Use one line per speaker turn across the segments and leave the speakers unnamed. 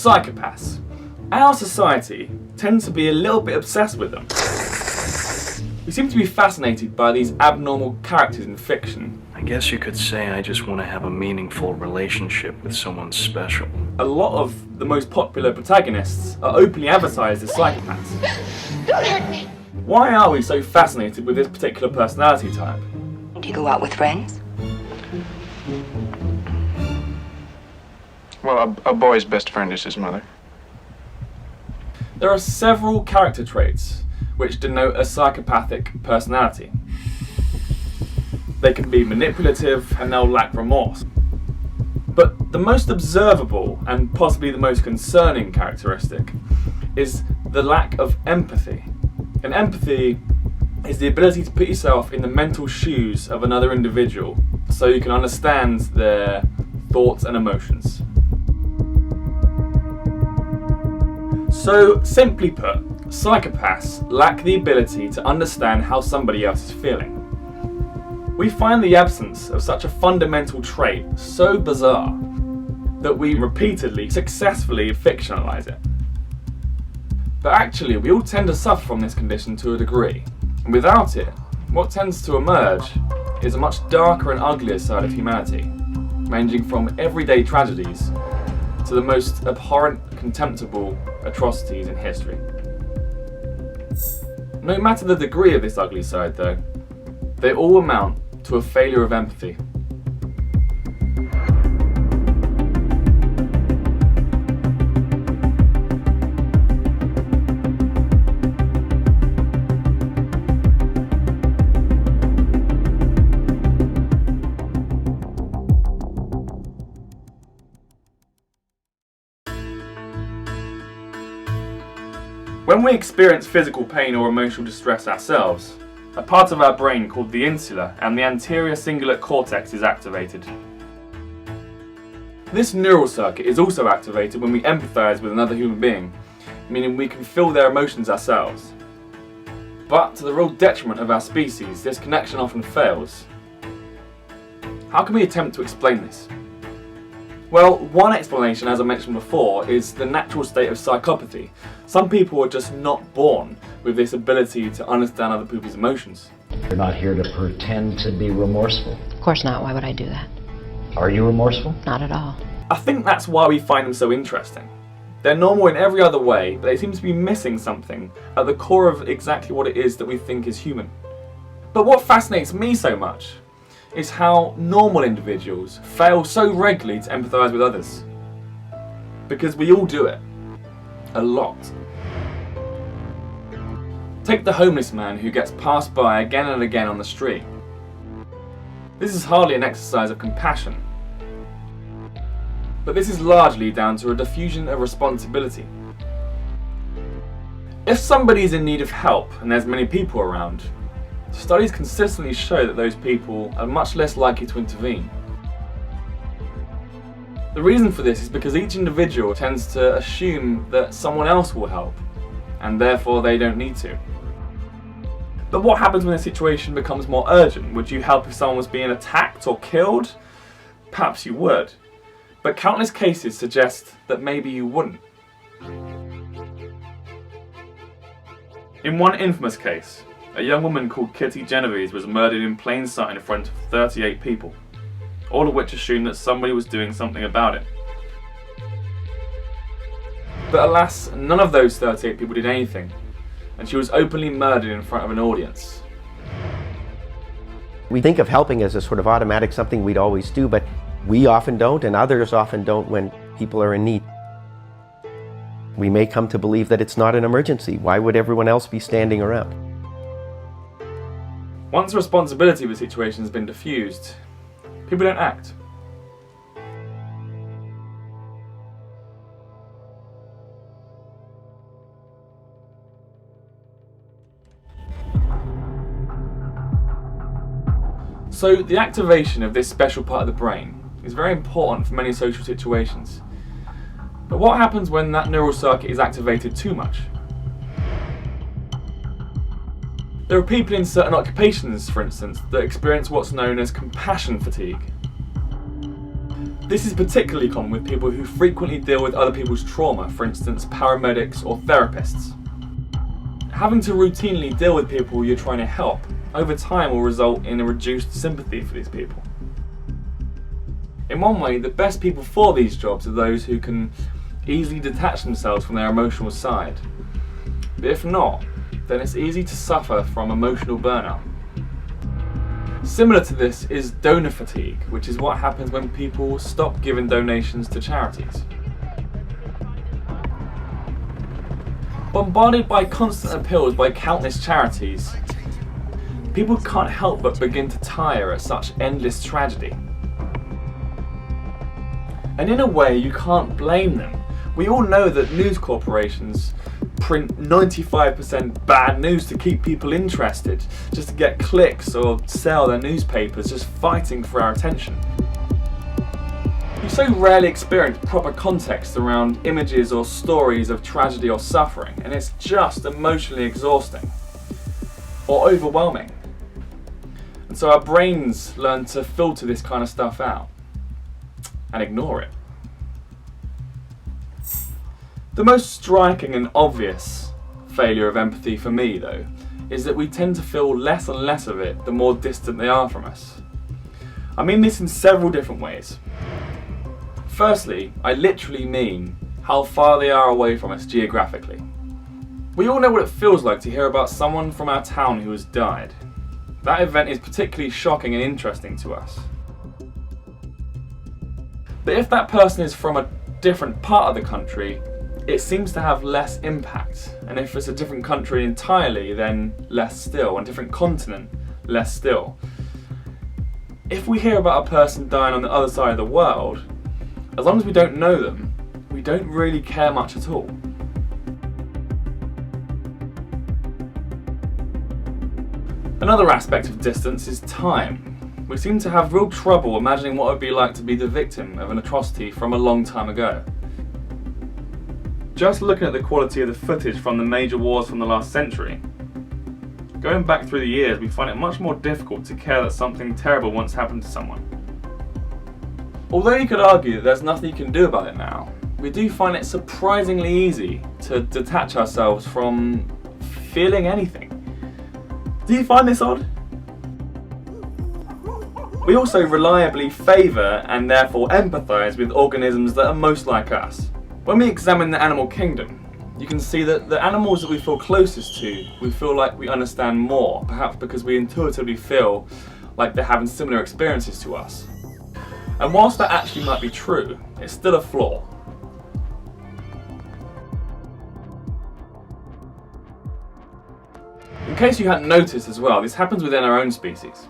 Psychopaths. Our society tends to be a little bit obsessed with them. We seem to be fascinated by these abnormal characters in fiction.
I guess you could say I just want to have a meaningful relationship with someone special.
A lot of the most popular protagonists are openly advertised as psychopaths.
Don't hurt me!
Why are we so fascinated with this particular personality type?
Do you go out with friends?
Well, a boy's best friend is his mother.
There are several character traits which denote a psychopathic personality. They can be manipulative and they'll lack remorse. But the most observable and possibly the most concerning characteristic is the lack of empathy. And empathy is the ability to put yourself in the mental shoes of another individual so you can understand their thoughts and emotions. So, simply put, psychopaths lack the ability to understand how somebody else is feeling. We find the absence of such a fundamental trait so bizarre that we repeatedly, successfully fictionalize it. But actually, we all tend to suffer from this condition to a degree. And without it, what tends to emerge is a much darker and uglier side of humanity, ranging from everyday tragedies to the most abhorrent, contemptible atrocities in history. No matter the degree of this ugly side though, they all amount to a failure of empathy. When we experience physical pain or emotional distress ourselves, a part of our brain called the insula and the anterior cingulate cortex is activated. This neural circuit is also activated when we empathise with another human being, meaning we can feel their emotions ourselves. But to the real detriment of our species, this connection often fails. How can we attempt to explain this? Well, one explanation, as I mentioned before, is the natural state of psychopathy. Some people are just not born with this ability to understand other people's emotions.
You're not here to pretend to be remorseful.
Of course not. Why would I do that?
Are you remorseful?
Not at all.
I think that's why we find them so interesting. They're normal in every other way, but they seem to be missing something at the core of exactly what it is that we think is human. But what fascinates me so much is how normal individuals fail so regularly to empathise with others. Because we all do it. A lot. Take the homeless man who gets passed by again and again on the street. This is hardly an exercise of compassion. But this is largely down to a diffusion of responsibility. If somebody is in need of help and there's many people around, studies consistently show that those people are much less likely to intervene. The reason for this is because each individual tends to assume that someone else will help, and therefore they don't need to. But what happens when the situation becomes more urgent? Would you help if someone was being attacked or killed? Perhaps you would. But countless cases suggest that maybe you wouldn't. In one infamous case, a young woman called Kitty Genovese was murdered in plain sight in front of 38 people, all of which assumed that somebody was doing something about it. But alas, none of those 38 people did anything, and she was openly murdered in front of an audience.
We think of helping as a sort of automatic something we'd always do, but we often don't, and others often don't when people are in need. We may come to believe that it's not an emergency. Why would everyone else be standing around?
Once responsibility of the situation has been diffused, people don't act. So the activation of this special part of the brain is very important for many social situations. But what happens when that neural circuit is activated too much? There are people in certain occupations, for instance, that experience what's known as compassion fatigue. This is particularly common with people who frequently deal with other people's trauma, for instance paramedics or therapists. Having to routinely deal with people you're trying to help over time will result in a reduced sympathy for these people. In one way, the best people for these jobs are those who can easily detach themselves from their emotional side. But if not, then it's easy to suffer from emotional burnout. Similar to this is donor fatigue, which is what happens when people stop giving donations to charities. Bombarded by constant appeals by countless charities, people can't help but begin to tire at such endless tragedy. And in a way, you can't blame them. We all know that news corporations print 95% bad news to keep people interested, just to get clicks or sell their newspapers, just fighting for our attention. You so rarely experience proper context around images or stories of tragedy or suffering, and it's just emotionally exhausting or overwhelming. And so our brains learn to filter this kind of stuff out and ignore it. The most striking and obvious failure of empathy for me, though, is that we tend to feel less and less of it the more distant they are from us. I mean this in several different ways. Firstly, I literally mean how far they are away from us geographically. We all know what it feels like to hear about someone from our town who has died. That event is particularly shocking and interesting to us. But if that person is from a different part of the country, it seems to have less impact. And if it's a different country entirely, then less still. And a different continent, less still. If we hear about a person dying on the other side of the world, as long as we don't know them, we don't really care much at all. Another aspect of distance is time. We seem to have real trouble imagining what it would be like to be the victim of an atrocity from a long time ago. Just looking at the quality of the footage from the major wars from the last century, going back through the years, we find it much more difficult to care that something terrible once happened to someone. Although you could argue that there's nothing you can do about it now, we do find it surprisingly easy to detach ourselves from feeling anything. Do you find this odd? We also reliably favour and therefore empathise with organisms that are most like us. When we examine the animal kingdom, you can see that the animals that we feel closest to, we feel like we understand more, perhaps because we intuitively feel like they're having similar experiences to us. And whilst that actually might be true, it's still a flaw. In case you hadn't noticed as well, this happens within our own species.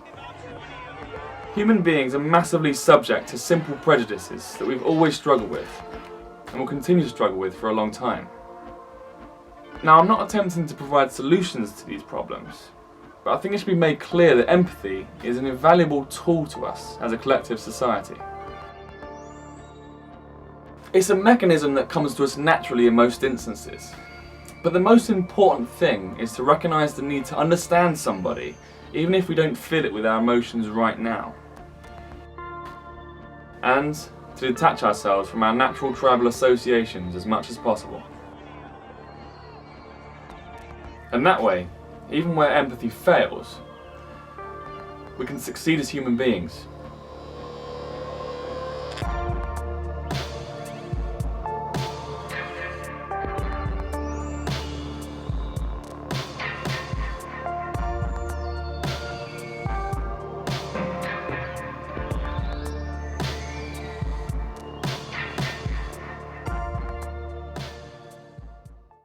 Human beings are massively subject to simple prejudices that we've always struggled with, and will continue to struggle with for a long time. Now, I'm not attempting to provide solutions to these problems, but I think it should be made clear that empathy is an invaluable tool to us as a collective society. It's a mechanism that comes to us naturally in most instances, but the most important thing is to recognise the need to understand somebody, even if we don't feel it with our emotions right now. And to detach ourselves from our natural tribal associations as much as possible. And that way, even where empathy fails, we can succeed as human beings.